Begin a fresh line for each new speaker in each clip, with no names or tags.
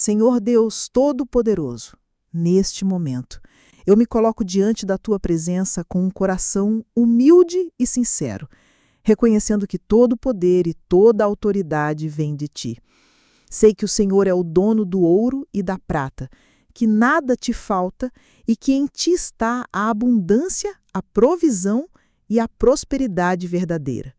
Senhor Deus Todo-Poderoso, neste momento, eu me coloco diante da Tua presença com um coração humilde e sincero, reconhecendo que todo poder e toda autoridade vem de Ti. Sei que o Senhor é o dono do ouro e da prata, que nada te falta e que em Ti está a abundância, a provisão e a prosperidade verdadeira.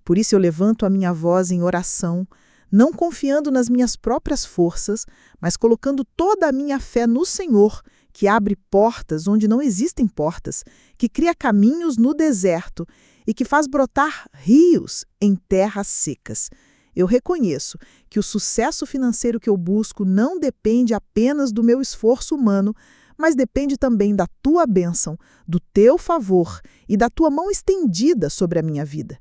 Por isso eu levanto a minha voz em oração, não confiando nas minhas próprias forças, mas colocando toda a minha fé no Senhor, que abre portas onde não existem portas, que cria caminhos no deserto e que faz brotar rios em terras secas. Eu reconheço que o sucesso financeiro que eu busco não depende apenas do meu esforço humano, mas depende também da Tua bênção, do Teu favor e da Tua mão estendida sobre a minha vida.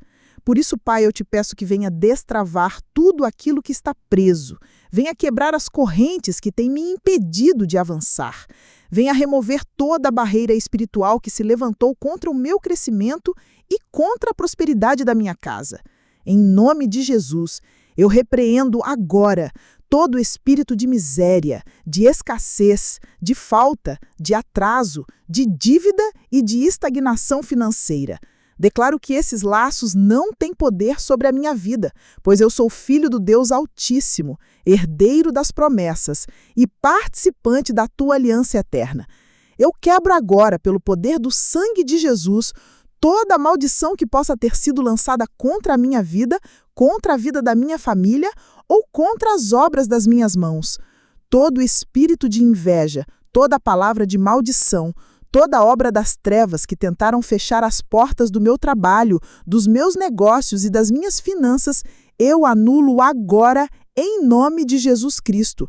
Por isso, Pai, eu te peço que venha destravar tudo aquilo que está preso. Venha quebrar as correntes que têm me impedido de avançar. Venha remover toda a barreira espiritual que se levantou contra o meu crescimento e contra a prosperidade da minha casa. Em nome de Jesus, eu repreendo agora todo espírito de miséria, de escassez, de falta, de atraso, de dívida e de estagnação financeira. Declaro que esses laços não têm poder sobre a minha vida, pois eu sou filho do Deus Altíssimo, herdeiro das promessas e participante da Tua aliança eterna. Eu quebro agora, pelo poder do sangue de Jesus, toda a maldição que possa ter sido lançada contra a minha vida, contra a vida da minha família ou contra as obras das minhas mãos. Todo espírito de inveja, toda palavra de maldição, toda obra das trevas que tentaram fechar as portas do meu trabalho, dos meus negócios e das minhas finanças, eu anulo agora em nome de Jesus Cristo.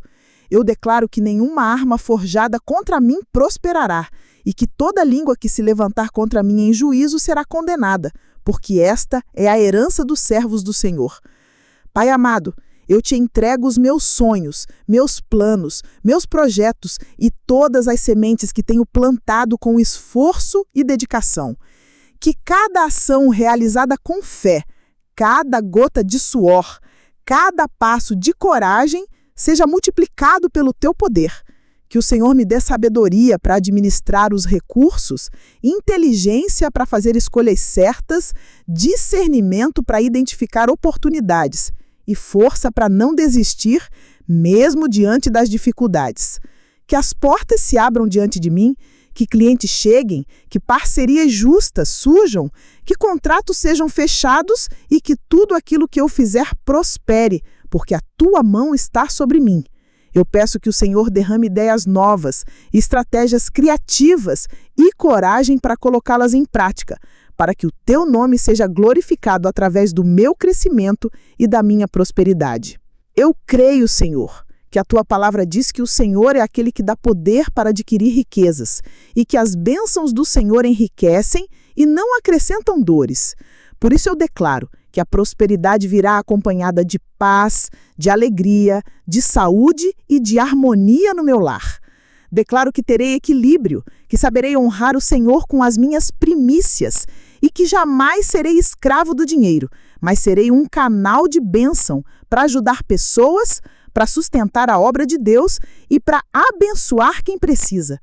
Eu declaro que nenhuma arma forjada contra mim prosperará e que toda língua que se levantar contra mim em juízo será condenada, porque esta é a herança dos servos do Senhor. Pai amado, eu te entrego os meus sonhos, meus planos, meus projetos e todas as sementes que tenho plantado com esforço e dedicação. Que cada ação realizada com fé, cada gota de suor, cada passo de coragem seja multiplicado pelo Teu poder. Que o Senhor me dê sabedoria para administrar os recursos, inteligência para fazer escolhas certas, discernimento para identificar oportunidades e força para não desistir, mesmo diante das dificuldades. Que as portas se abram diante de mim, que clientes cheguem, que parcerias justas surjam, que contratos sejam fechados e que tudo aquilo que eu fizer prospere, porque a Tua mão está sobre mim. Eu peço que o Senhor derrame ideias novas, estratégias criativas e coragem para colocá-las em prática, para que o Teu nome seja glorificado através do meu crescimento e da minha prosperidade. Eu creio, Senhor, que a Tua palavra diz que o Senhor é aquele que dá poder para adquirir riquezas e que as bênçãos do Senhor enriquecem e não acrescentam dores. Por isso eu declaro que a prosperidade virá acompanhada de paz, de alegria, de saúde e de harmonia no meu lar. Declaro que terei equilíbrio, que saberei honrar o Senhor com as minhas primícias e que jamais serei escravo do dinheiro, mas serei um canal de bênção para ajudar pessoas, para sustentar a obra de Deus e para abençoar quem precisa.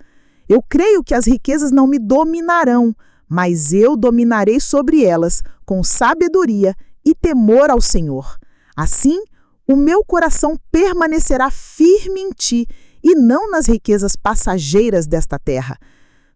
Eu creio que as riquezas não me dominarão, mas eu dominarei sobre elas com sabedoria e temor ao Senhor. Assim, o meu coração permanecerá firme em Ti e não nas riquezas passageiras desta terra.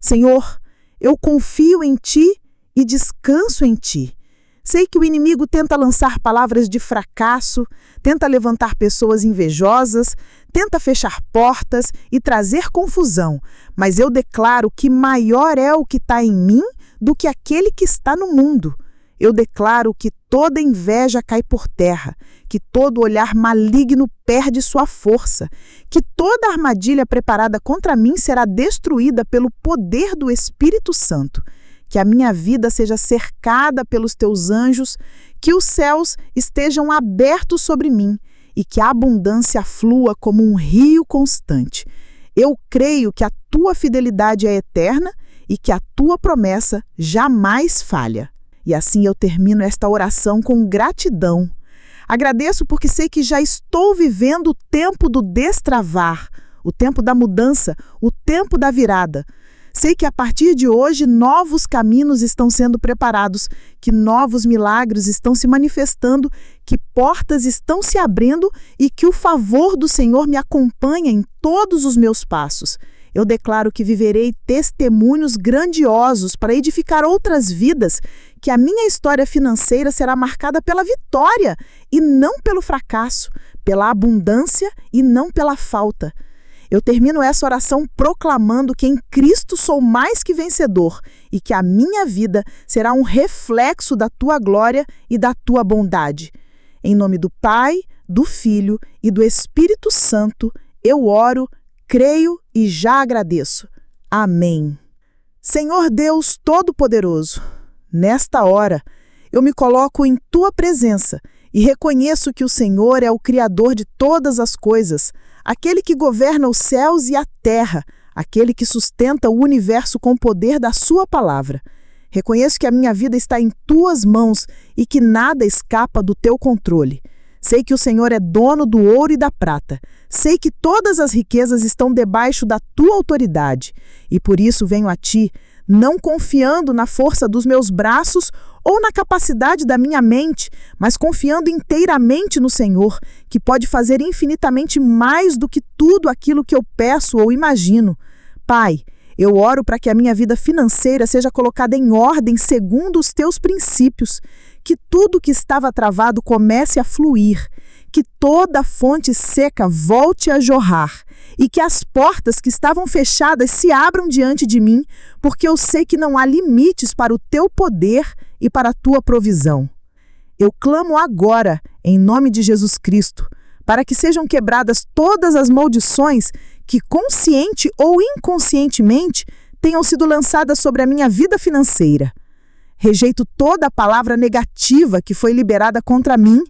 Senhor, eu confio em Ti e descanso em Ti. Sei que o inimigo tenta lançar palavras de fracasso, tenta levantar pessoas invejosas, tenta fechar portas e trazer confusão, mas eu declaro que maior é o que está em mim do que aquele que está no mundo. Eu declaro que toda inveja cai por terra, que todo olhar maligno perde sua força, que toda armadilha preparada contra mim será destruída pelo poder do Espírito Santo, que a minha vida seja cercada pelos Teus anjos, que os céus estejam abertos sobre mim e que a abundância flua como um rio constante. Eu creio que a Tua fidelidade é eterna e que a Tua promessa jamais falha. E assim eu termino esta oração com gratidão. Agradeço porque sei que já estou vivendo o tempo do destravar, o tempo da mudança, o tempo da virada. Sei que a partir de hoje novos caminhos estão sendo preparados, que novos milagres estão se manifestando, que portas estão se abrindo e que o favor do Senhor me acompanha em todos os meus passos. Eu declaro que viverei testemunhos grandiosos para edificar outras vidas, que a minha história financeira será marcada pela vitória e não pelo fracasso, pela abundância e não pela falta. Eu termino essa oração proclamando que em Cristo sou mais que vencedor e que a minha vida será um reflexo da tua glória e da tua bondade. Em nome do Pai, do Filho e do Espírito Santo, eu oro, creio e já agradeço. Amém. Senhor Deus Todo-Poderoso, nesta hora eu me coloco em tua presença e reconheço que o Senhor é o Criador de todas as coisas, aquele que governa os céus e a terra, aquele que sustenta o universo com o poder da sua palavra. Reconheço que a minha vida está em tuas mãos e que nada escapa do teu controle. Sei que o Senhor é dono do ouro e da prata. Sei que todas as riquezas estão debaixo da tua autoridade. E por isso venho a ti, não confiando na força dos meus braços ou na capacidade da minha mente, mas confiando inteiramente no Senhor, que pode fazer infinitamente mais do que tudo aquilo que eu peço ou imagino. Pai, eu oro para que a minha vida financeira seja colocada em ordem segundo os teus princípios, que tudo que estava travado comece a fluir, que toda fonte seca volte a jorrar e que as portas que estavam fechadas se abram diante de mim, porque eu sei que não há limites para o teu poder e para a tua provisão. Eu clamo agora, em nome de Jesus Cristo, para que sejam quebradas todas as maldições que, consciente ou inconscientemente, tenham sido lançadas sobre a minha vida financeira. Rejeito toda a palavra negativa que foi liberada contra mim,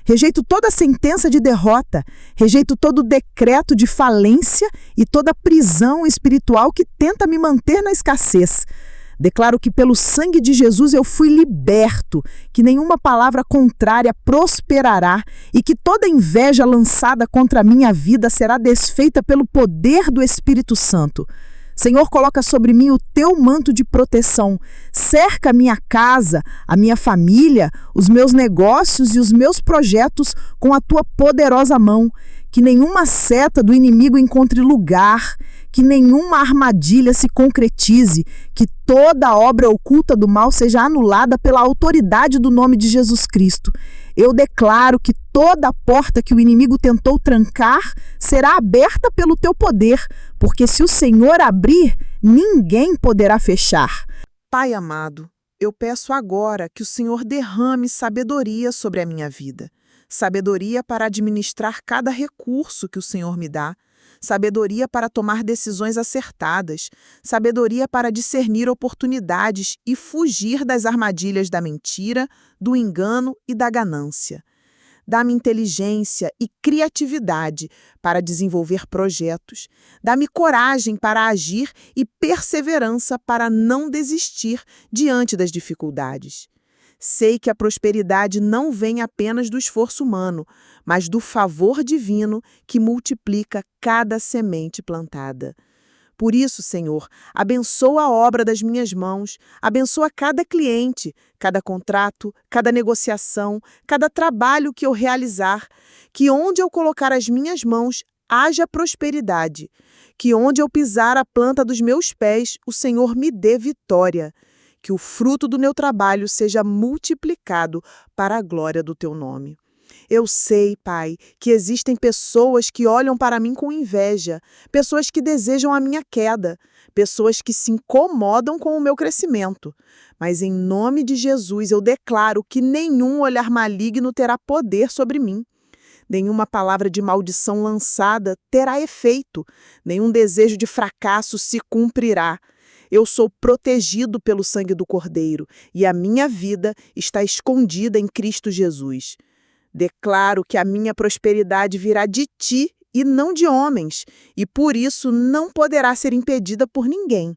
rejeito toda a sentença de derrota, rejeito todo o decreto de falência e toda a prisão espiritual que tenta me manter na escassez. Declaro que pelo sangue de Jesus eu fui liberto, que nenhuma palavra contrária prosperará e que toda inveja lançada contra a minha vida será desfeita pelo poder do Espírito Santo. Senhor, coloca sobre mim o teu manto de proteção. Cerca a minha casa, a minha família, os meus negócios e os meus projetos com a tua poderosa mão. Que nenhuma seta do inimigo encontre lugar, que nenhuma armadilha se concretize, que toda obra oculta do mal seja anulada pela autoridade do nome de Jesus Cristo. Eu declaro que toda porta que o inimigo tentou trancar será aberta pelo teu poder, porque se o Senhor abrir, ninguém poderá fechar. Pai amado, eu peço agora que o Senhor derrame sabedoria sobre a minha vida. Sabedoria para administrar cada recurso que o Senhor me dá, sabedoria para tomar decisões acertadas, sabedoria para discernir oportunidades e fugir das armadilhas da mentira, do engano e da ganância. Dá-me inteligência e criatividade para desenvolver projetos. Dá-me coragem para agir e perseverança para não desistir diante das dificuldades. Sei que a prosperidade não vem apenas do esforço humano, mas do favor divino que multiplica cada semente plantada. Por isso, Senhor, abençoa a obra das minhas mãos, abençoa cada cliente, cada contrato, cada negociação, cada trabalho que eu realizar, que onde eu colocar as minhas mãos haja prosperidade, que onde eu pisar a planta dos meus pés, o Senhor me dê vitória. Que o fruto do meu trabalho seja multiplicado para a glória do teu nome. Eu sei, Pai, que existem pessoas que olham para mim com inveja, pessoas que desejam a minha queda, pessoas que se incomodam com o meu crescimento. Mas em nome de Jesus eu declaro que nenhum olhar maligno terá poder sobre mim. Nenhuma palavra de maldição lançada terá efeito, nenhum desejo de fracasso se cumprirá. Eu sou protegido pelo sangue do Cordeiro e a minha vida está escondida em Cristo Jesus. Declaro que a minha prosperidade virá de ti e não de homens, e por isso não poderá ser impedida por ninguém.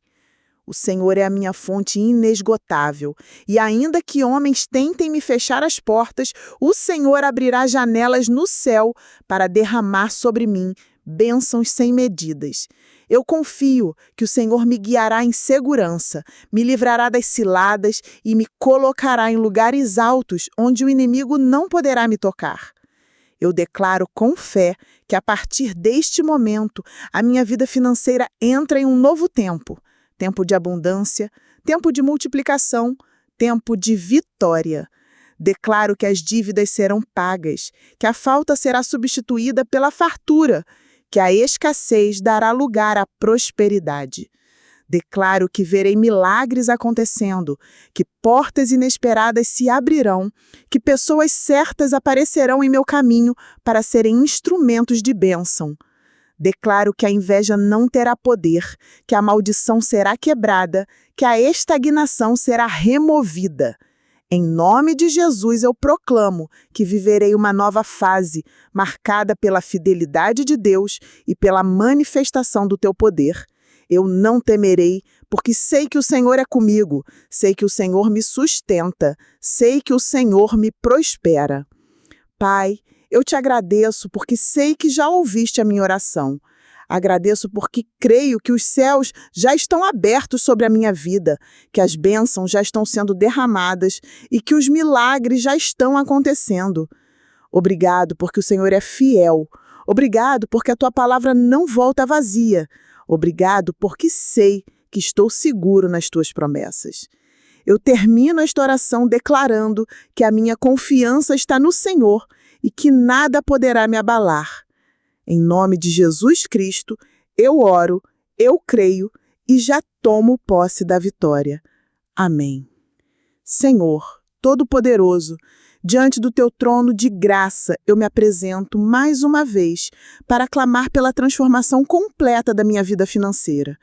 O Senhor é a minha fonte inesgotável, e ainda que homens tentem me fechar as portas, o Senhor abrirá janelas no céu para derramar sobre mim bênçãos sem medidas. Eu confio que o Senhor me guiará em segurança, me livrará das ciladas e me colocará em lugares altos onde o inimigo não poderá me tocar. Eu declaro com fé que a partir deste momento a minha vida financeira entra em um novo tempo. Tempo de abundância, tempo de multiplicação, tempo de vitória. Declaro que as dívidas serão pagas, que a falta será substituída pela fartura, que a escassez dará lugar à prosperidade. Declaro que verei milagres acontecendo, que portas inesperadas se abrirão, que pessoas certas aparecerão em meu caminho para serem instrumentos de bênção. Declaro que a inveja não terá poder, que a maldição será quebrada, que a estagnação será removida. Em nome de Jesus eu proclamo que viverei uma nova fase, marcada pela fidelidade de Deus e pela manifestação do teu poder. Eu não temerei, porque sei que o Senhor é comigo, sei que o Senhor me sustenta, sei que o Senhor me prospera. Pai, eu te agradeço porque sei que já ouviste a minha oração. Agradeço porque creio que os céus já estão abertos sobre a minha vida, que as bênçãos já estão sendo derramadas e que os milagres já estão acontecendo. Obrigado porque o Senhor é fiel. Obrigado porque a tua palavra não volta vazia. Obrigado porque sei que estou seguro nas tuas promessas. Eu termino esta oração declarando que a minha confiança está no Senhor e que nada poderá me abalar. Em nome de Jesus Cristo, eu oro, eu creio e já tomo posse da vitória. Amém. Senhor, Todo-Poderoso, diante do teu trono de graça, eu me apresento mais uma vez para clamar pela transformação completa da minha vida financeira.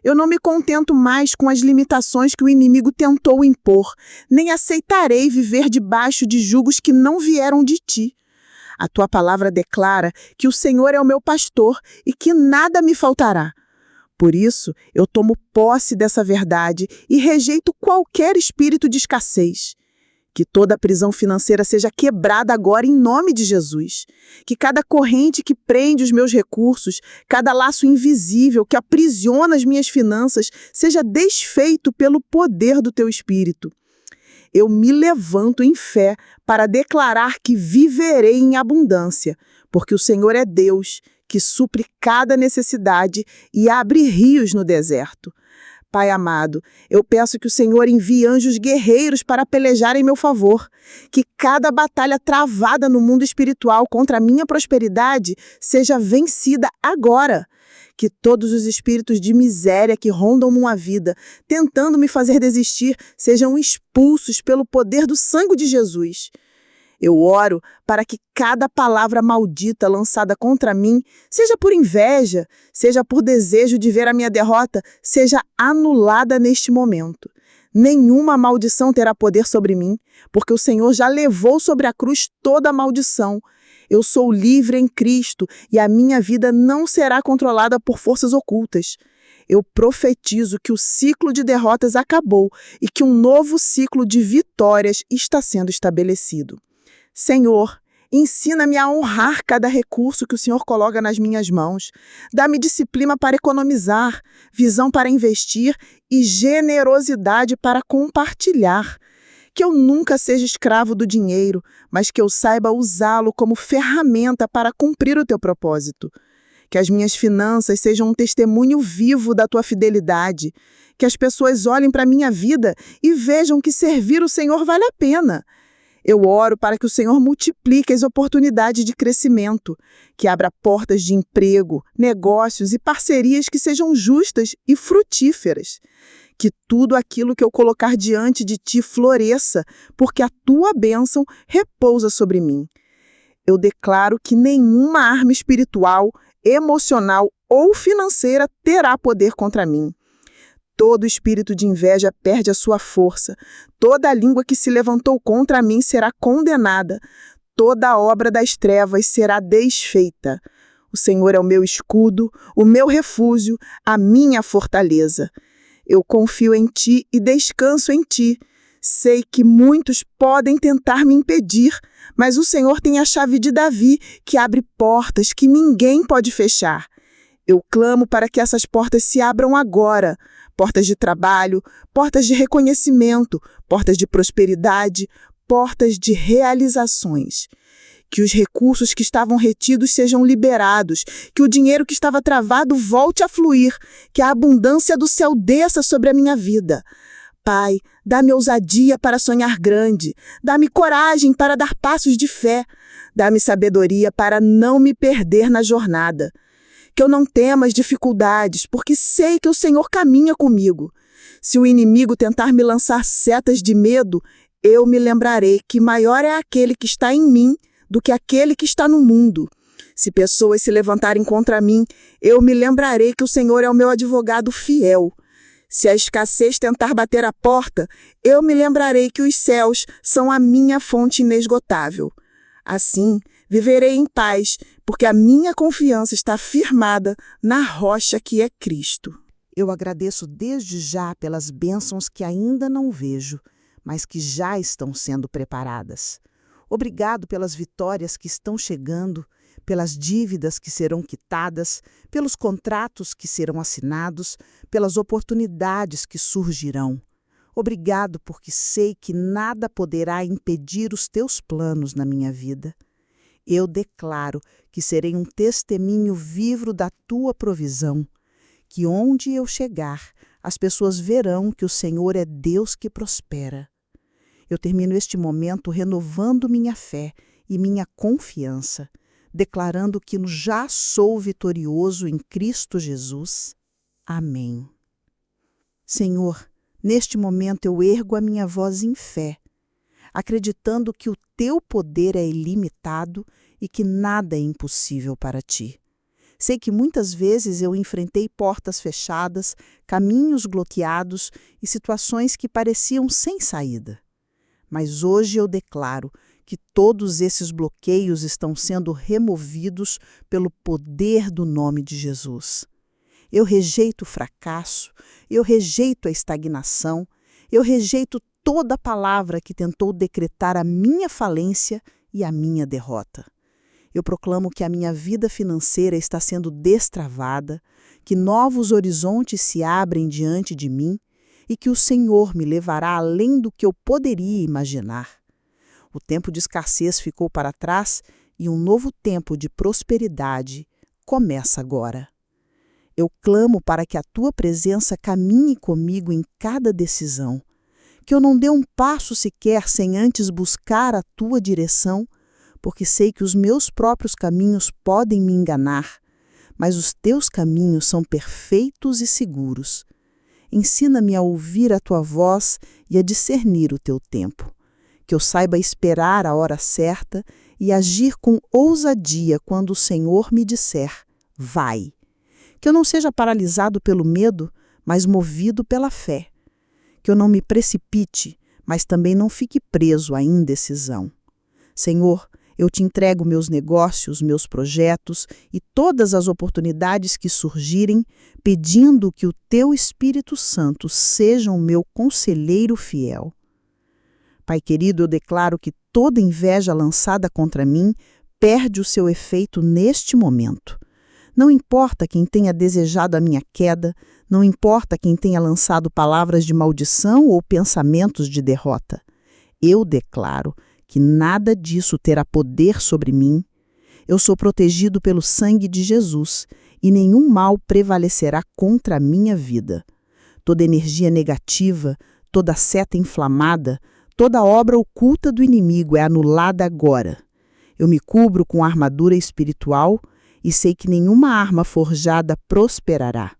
Eu não me contento mais com as limitações que o inimigo tentou impor, nem aceitarei viver debaixo de jugos que não vieram de ti. A tua palavra declara que o Senhor é o meu pastor e que nada me faltará. Por isso, eu tomo posse dessa verdade e rejeito qualquer espírito de escassez. Que toda prisão financeira seja quebrada agora em nome de Jesus. Que cada corrente que prende os meus recursos, cada laço invisível que aprisiona as minhas finanças, seja desfeito pelo poder do teu Espírito. Eu me levanto em fé para declarar que viverei em abundância, porque o Senhor é Deus que supre cada necessidade e abre rios no deserto. Pai amado, eu peço que o Senhor envie anjos guerreiros para pelejar em meu favor, que cada batalha travada no mundo espiritual contra a minha prosperidade seja vencida agora. Que todos os espíritos de miséria que rondam minha vida, tentando me fazer desistir, sejam expulsos pelo poder do sangue de Jesus. Eu oro para que cada palavra maldita lançada contra mim, seja por inveja, seja por desejo de ver a minha derrota, seja anulada neste momento. Nenhuma maldição terá poder sobre mim, porque o Senhor já levou sobre a cruz toda a maldição. Eu sou livre em Cristo e a minha vida não será controlada por forças ocultas. Eu profetizo que o ciclo de derrotas acabou e que um novo ciclo de vitórias está sendo estabelecido. Senhor, ensina-me a honrar cada recurso que o Senhor coloca nas minhas mãos. Dá-me disciplina para economizar, visão para investir e generosidade para compartilhar. Que eu nunca seja escravo do dinheiro, mas que eu saiba usá-lo como ferramenta para cumprir o teu propósito. Que as minhas finanças sejam um testemunho vivo da tua fidelidade. Que as pessoas olhem para a minha vida e vejam que servir o Senhor vale a pena. Eu oro para que o Senhor multiplique as oportunidades de crescimento, que abra portas de emprego, negócios e parcerias que sejam justas e frutíferas. Que tudo aquilo que eu colocar diante de ti floresça, porque a tua bênção repousa sobre mim. Eu declaro que nenhuma arma espiritual, emocional ou financeira terá poder contra mim. Todo espírito de inveja perde a sua força. Toda língua que se levantou contra mim será condenada. Toda obra das trevas será desfeita. O Senhor é o meu escudo, o meu refúgio, a minha fortaleza.
Eu confio em Ti e descanso em Ti. Sei que muitos podem tentar me impedir, mas o Senhor tem a chave de Davi, que abre portas que ninguém pode fechar. Eu clamo para que essas portas se abram agora. Portas de trabalho, portas de reconhecimento, portas de prosperidade, portas de realizações. Que os recursos que estavam retidos sejam liberados, que o dinheiro que estava travado volte a fluir, que a abundância do céu desça sobre a minha vida. Pai, dá-me ousadia para sonhar grande, dá-me coragem para dar passos de fé, dá-me sabedoria para não me perder na jornada. Que eu não tema as dificuldades, porque sei que o Senhor caminha comigo. Se o inimigo tentar me lançar setas de medo, eu me lembrarei que maior é aquele que está em mim do que aquele que está no mundo. Se pessoas se levantarem contra mim, eu me lembrarei que o Senhor é o meu advogado fiel. Se a escassez tentar bater a porta, eu me lembrarei que os céus são a minha fonte inesgotável. Assim, viverei em paz, porque a minha confiança está firmada na rocha que é Cristo.
Eu agradeço desde já pelas bênçãos que ainda não vejo, mas que já estão sendo preparadas. Obrigado pelas vitórias que estão chegando, pelas dívidas que serão quitadas, pelos contratos que serão assinados, pelas oportunidades que surgirão. Obrigado porque sei que nada poderá impedir os teus planos na minha vida. Eu declaro que serei um testemunho vivo da tua provisão, que onde eu chegar, as pessoas verão que o Senhor é Deus que prospera. Eu termino este momento renovando minha fé e minha confiança, declarando que já sou vitorioso em Cristo Jesus. Amém. Senhor, neste momento eu ergo a minha voz em fé, acreditando que o teu poder é ilimitado e que nada é impossível para ti. Sei que muitas vezes eu enfrentei portas fechadas, caminhos bloqueados e situações que pareciam sem saída. Mas hoje eu declaro que todos esses bloqueios estão sendo removidos pelo poder do nome de Jesus. Eu rejeito o fracasso, eu rejeito a estagnação, eu rejeito toda palavra que tentou decretar a minha falência e a minha derrota. Eu proclamo que a minha vida financeira está sendo destravada, que novos horizontes se abrem diante de mim e que o Senhor me levará além do que eu poderia imaginar. O tempo de escassez ficou para trás e um novo tempo de prosperidade começa agora. Eu clamo para que a tua presença caminhe comigo em cada decisão, que eu não dê um passo sequer sem antes buscar a tua direção, porque sei que os meus próprios caminhos podem me enganar, mas os teus caminhos são perfeitos e seguros. Ensina-me a ouvir a tua voz e a discernir o teu tempo. Que eu saiba esperar a hora certa e agir com ousadia quando o Senhor me disser, vai. Que eu não seja paralisado pelo medo, mas movido pela fé. Que eu não me precipite, mas também não fique preso à indecisão. Senhor, eu te entrego meus negócios, meus projetos e todas as oportunidades que surgirem, pedindo que o teu Espírito Santo seja o meu conselheiro fiel. Pai querido, eu declaro que toda inveja lançada contra mim perde o seu efeito neste momento. Não importa quem tenha desejado a minha queda, não importa quem tenha lançado palavras de maldição ou pensamentos de derrota. Eu declaro que nada disso terá poder sobre mim. Eu sou protegido pelo sangue de Jesus e nenhum mal prevalecerá contra a minha vida. Toda energia negativa, toda seta inflamada, toda obra oculta do inimigo é anulada agora. Eu me cubro com a armadura espiritual e sei que nenhuma arma forjada prosperará.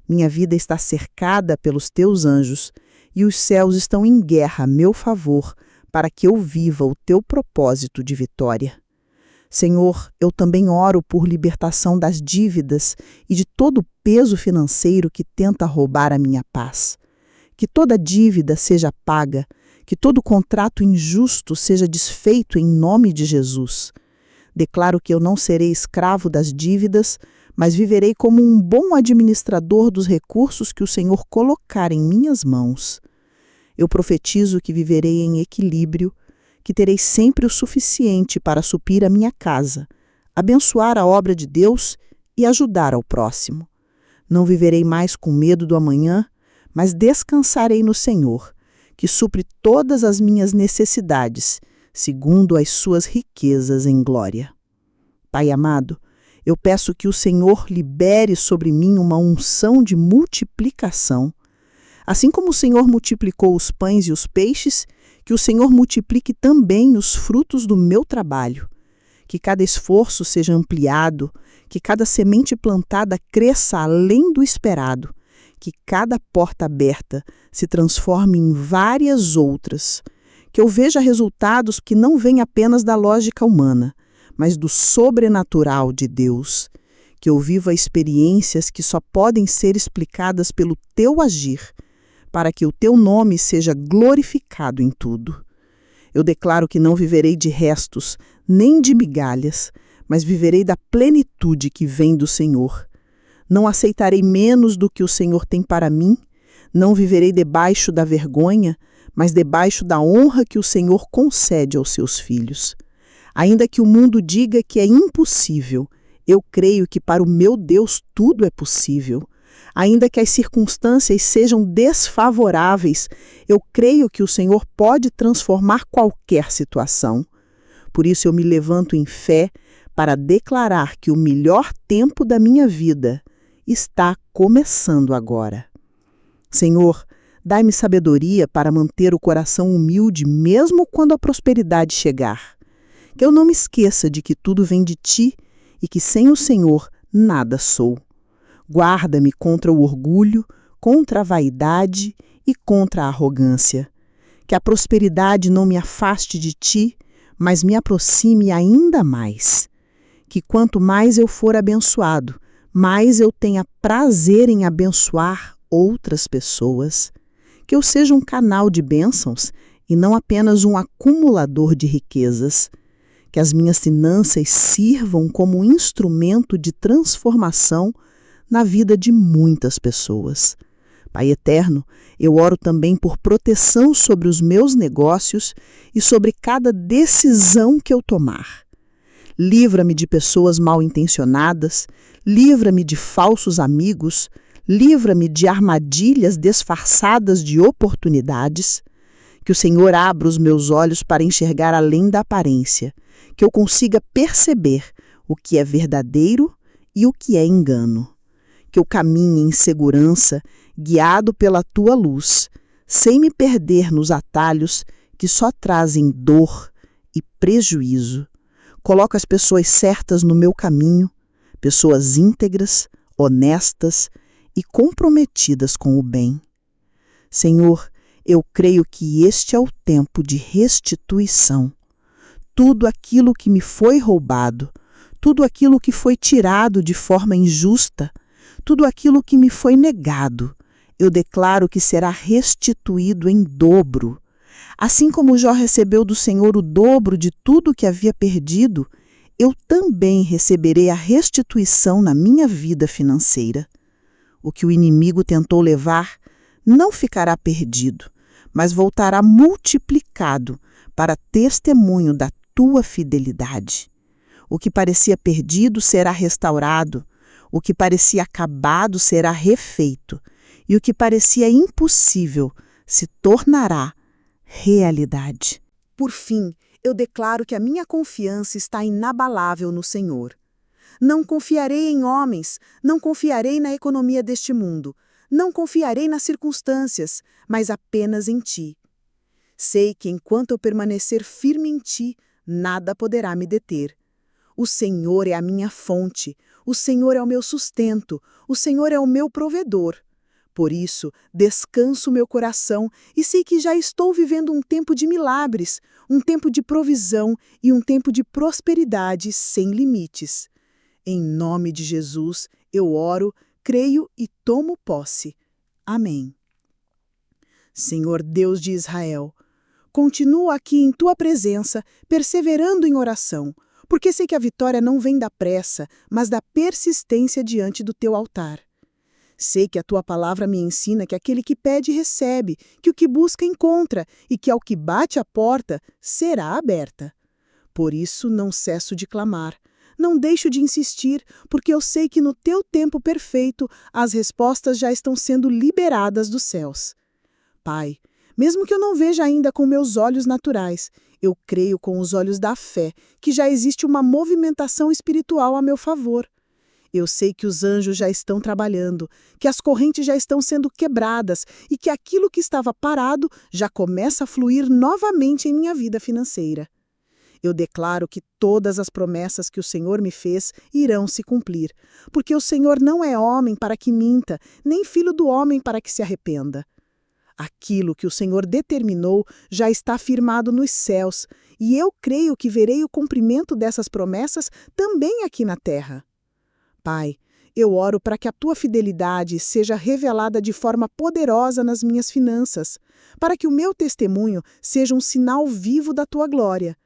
Minha vida está cercada pelos teus anjos e os céus estão em guerra a meu favor, para que eu viva o teu propósito de vitória. Senhor, eu também oro por libertação das dívidas e de todo o peso financeiro que tenta roubar a minha paz. Que toda dívida seja paga, que todo contrato injusto seja desfeito em nome de Jesus. Declaro que eu não serei escravo das dívidas, mas viverei como um bom administrador dos recursos que o Senhor colocar em minhas mãos. Eu profetizo que viverei em equilíbrio, que terei sempre o suficiente para suprir a minha casa, abençoar a obra de Deus e ajudar ao próximo. Não viverei mais com medo do amanhã, mas descansarei no Senhor, que supre todas as minhas necessidades, segundo as suas riquezas em glória. Pai amado, eu peço que o Senhor libere sobre mim uma unção de multiplicação. Assim como o Senhor multiplicou os pães e os peixes, que o Senhor multiplique também os frutos do meu trabalho. Que cada esforço seja ampliado, que cada semente plantada cresça além do esperado, que cada porta aberta se transforme em várias outras, que eu veja resultados que não vêm apenas da lógica humana, mas do sobrenatural de Deus, que eu viva experiências que só podem ser explicadas pelo teu agir, para que o teu nome seja glorificado em tudo. Eu declaro que não viverei de restos, nem de migalhas, mas viverei da plenitude que vem do Senhor. Não aceitarei menos do que o Senhor tem para mim, não viverei debaixo da vergonha, mas debaixo da honra que o Senhor concede aos seus filhos. Ainda que o mundo diga que é impossível, eu creio que para o meu Deus tudo é possível. Ainda que as circunstâncias sejam desfavoráveis, eu creio que o Senhor pode transformar qualquer situação. Por isso eu me levanto em fé para declarar que o melhor tempo da minha vida está começando agora. Senhor, dai-me sabedoria para manter o coração humilde mesmo quando a prosperidade chegar. Que eu não me esqueça de que tudo vem de Ti e que sem o Senhor nada sou. Guarda-me contra o orgulho, contra a vaidade e contra a arrogância. Que a prosperidade não me afaste de Ti, mas me aproxime ainda mais. Que quanto mais eu for abençoado, mais eu tenha prazer em abençoar outras pessoas. Que eu seja um canal de bênçãos e não apenas um acumulador de riquezas. Que as minhas finanças sirvam como instrumento de transformação na vida de muitas pessoas. Pai eterno, eu oro também por proteção sobre os meus negócios e sobre cada decisão que eu tomar. Livra-me de pessoas mal intencionadas, livra-me de falsos amigos, livra-me de armadilhas disfarçadas de oportunidades. Que o Senhor abra os meus olhos para enxergar além da aparência, que eu consiga perceber o que é verdadeiro e o que é engano. Que eu caminhe em segurança, guiado pela Tua luz, sem me perder nos atalhos que só trazem dor e prejuízo. Coloco as pessoas certas no meu caminho, pessoas íntegras, honestas e comprometidas com o bem. Senhor, eu creio que este é o tempo de restituição. Tudo aquilo que me foi roubado, tudo aquilo que foi tirado de forma injusta, tudo aquilo que me foi negado, eu declaro que será restituído em dobro. Assim como Jó recebeu do Senhor o dobro de tudo que havia perdido, eu também receberei a restituição na minha vida financeira. O que o inimigo tentou levar não ficará perdido, mas voltará multiplicado para testemunho da Tua fidelidade. O que parecia perdido será restaurado, o que parecia acabado será refeito, e o que parecia impossível se tornará realidade. Por fim, eu declaro que a minha confiança está inabalável no Senhor. Não confiarei em homens, não confiarei na economia deste mundo, não confiarei nas circunstâncias, mas apenas em Ti. Sei que enquanto eu permanecer firme em Ti, nada poderá me deter. O Senhor é a minha fonte, o Senhor é o meu sustento, o Senhor é o meu provedor. Por isso, descanso meu coração e sei que já estou vivendo um tempo de milagres, um tempo de provisão e um tempo de prosperidade sem limites. Em nome de Jesus, eu oro, creio e tomo posse. Amém. Senhor Deus de Israel, continuo aqui em Tua presença, perseverando em oração,
porque sei que a vitória não vem da pressa, mas da persistência diante do teu altar. Sei que a tua palavra me ensina que aquele que pede recebe, que o que busca encontra e que ao que bate a porta será aberta. Por isso não cesso de clamar, não deixo de insistir, porque eu sei que no teu tempo perfeito as respostas já estão sendo liberadas dos céus. Pai, mesmo que eu não veja ainda com meus olhos naturais, eu creio com os olhos da fé que já existe uma movimentação espiritual a meu favor. Eu sei que os anjos já estão trabalhando, que as correntes já estão sendo quebradas e que aquilo que estava parado já começa a fluir novamente em minha vida financeira. Eu declaro que todas as promessas que o Senhor me fez irão se cumprir, porque o Senhor não é homem para que minta, nem filho do homem para que se arrependa. Aquilo que o Senhor determinou já está firmado nos céus, e eu creio que verei o cumprimento dessas promessas também aqui na terra. Pai, eu oro para que a tua fidelidade seja revelada de forma poderosa nas minhas finanças, para que o meu testemunho seja um sinal vivo da tua glória.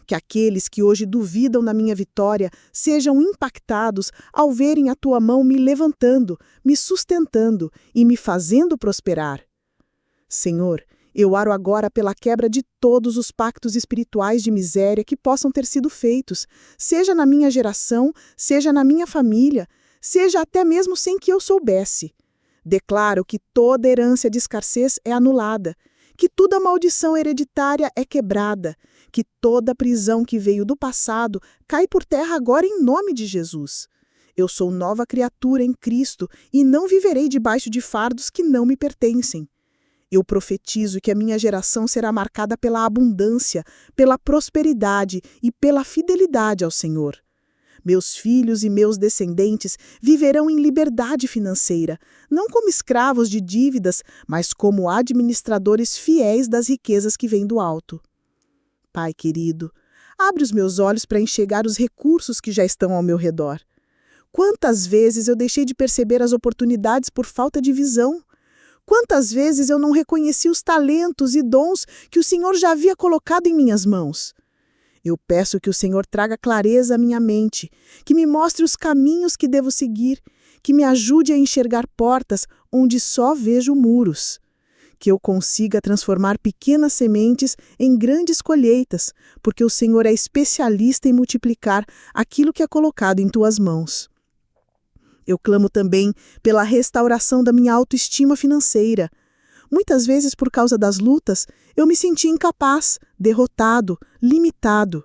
Que aqueles que hoje duvidam da minha vitória sejam impactados ao verem a tua mão me levantando, me sustentando e me fazendo prosperar. Senhor, eu oro agora pela quebra de todos os pactos espirituais de miséria que possam ter sido feitos, seja na minha geração, seja na minha família, seja até mesmo sem que eu soubesse. Declaro que toda herança de escassez é anulada, que toda maldição hereditária é quebrada, que toda prisão que veio do passado cai por terra agora em nome de Jesus. Eu sou nova criatura em Cristo e não viverei debaixo de fardos que não me pertencem. Eu profetizo que a minha geração será marcada pela abundância, pela prosperidade e pela fidelidade ao Senhor. Meus filhos e meus descendentes viverão em liberdade financeira, não como escravos de dívidas, mas como administradores fiéis das riquezas que vêm do alto. Pai querido, abre os meus olhos para enxergar os recursos que já estão ao meu redor. Quantas vezes eu deixei de perceber as oportunidades por falta de visão? Quantas vezes eu não reconheci os talentos e dons que o Senhor já havia colocado em minhas mãos? Eu peço que o Senhor traga clareza à minha mente, que me mostre os caminhos que devo seguir, que me ajude a enxergar portas onde só vejo muros. Que eu consiga transformar pequenas sementes em grandes colheitas, porque o Senhor é especialista em multiplicar aquilo que é colocado em tuas mãos. Eu clamo também pela restauração da minha autoestima financeira. Muitas vezes, por causa das lutas, eu me senti incapaz, derrotado, limitado.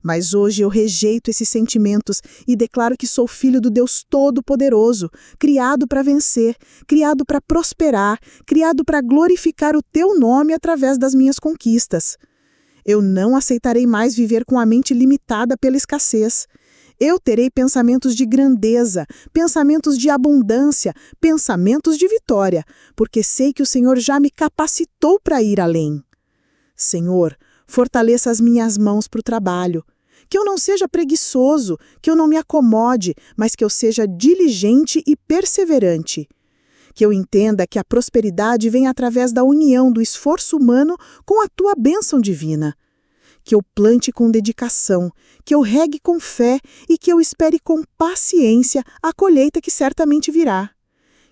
Mas hoje eu rejeito esses sentimentos e declaro que sou filho do Deus Todo-Poderoso, criado para vencer, criado para prosperar, criado para glorificar o teu nome através das minhas conquistas. Eu não aceitarei mais viver com a mente limitada pela escassez. Eu terei pensamentos de grandeza, pensamentos de abundância, pensamentos de vitória, porque sei que o Senhor já me capacitou para ir além. Senhor, fortaleça as minhas mãos para o trabalho. Que eu não seja preguiçoso, que eu não me acomode, mas que eu seja diligente e perseverante. Que eu entenda que a prosperidade vem através da união do esforço humano com a tua bênção divina. Que eu plante com dedicação, que eu regue com fé e que eu espere com paciência a colheita que certamente virá.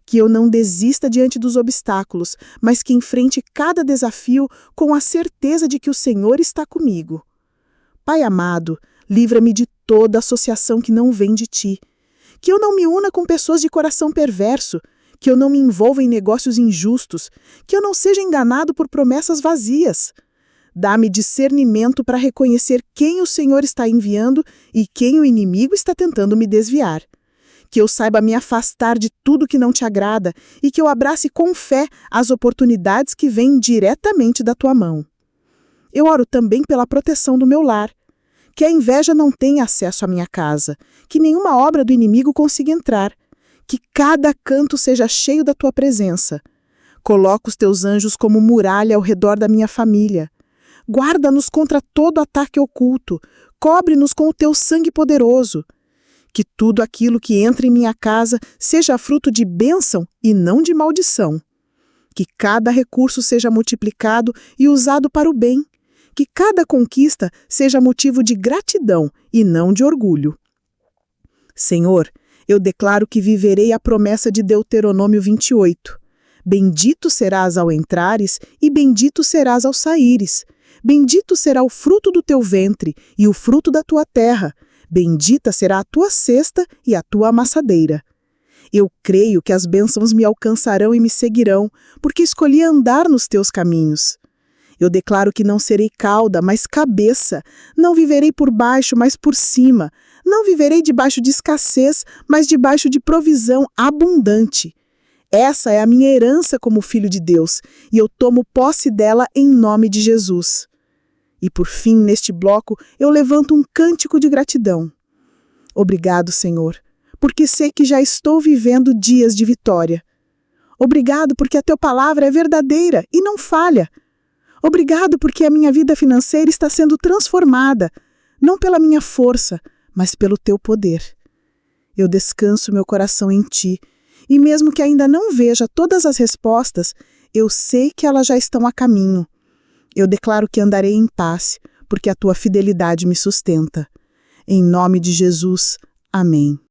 Que eu não desista diante dos obstáculos, mas que enfrente cada desafio com a certeza de que o Senhor está comigo. Pai amado, livra-me de toda associação que não vem de ti. Que eu não me una com pessoas de coração perverso, que eu não me envolva em negócios injustos, que eu não seja enganado por promessas vazias. Dá-me discernimento para reconhecer quem o Senhor está enviando e quem o inimigo está tentando me desviar. Que eu saiba me afastar de tudo que não te agrada e que eu abrace com fé as oportunidades que vêm diretamente da tua mão. Eu oro também pela proteção do meu lar. Que a inveja não tenha acesso à minha casa, que nenhuma obra do inimigo consiga entrar. Que cada canto seja cheio da tua presença. Coloca os teus anjos como muralha ao redor da minha família. Guarda-nos contra todo ataque oculto, cobre-nos com o teu sangue poderoso. Que tudo aquilo que entra em minha casa seja fruto de bênção e não de maldição. Que cada recurso seja multiplicado e usado para o bem. Que cada conquista seja motivo de gratidão e não de orgulho. Senhor, eu declaro que viverei a promessa de Deuteronômio 28. Bendito serás ao entrares e bendito serás ao saíres. Bendito será o fruto do teu ventre e o fruto da tua terra. Bendita será a tua cesta e a tua amassadeira. Eu creio que as bênçãos me alcançarão e me seguirão, porque escolhi andar nos teus caminhos. Eu declaro que não serei cauda, mas cabeça. Não viverei por baixo, mas por cima. Não viverei debaixo de escassez, mas debaixo de provisão abundante. Essa é a minha herança como filho de Deus, e eu tomo posse dela em nome de Jesus. E por fim, neste bloco, eu levanto um cântico de gratidão. Obrigado, Senhor, porque sei que já estou vivendo dias de vitória. Obrigado porque a tua palavra é verdadeira e não falha. Obrigado porque a minha vida financeira está sendo transformada, não pela minha força, mas pelo teu poder. Eu descanso meu coração em ti, e mesmo que ainda não veja todas as respostas, eu sei que elas já estão a caminho. Eu declaro que andarei em paz, porque a tua fidelidade me sustenta. Em nome de Jesus, amém.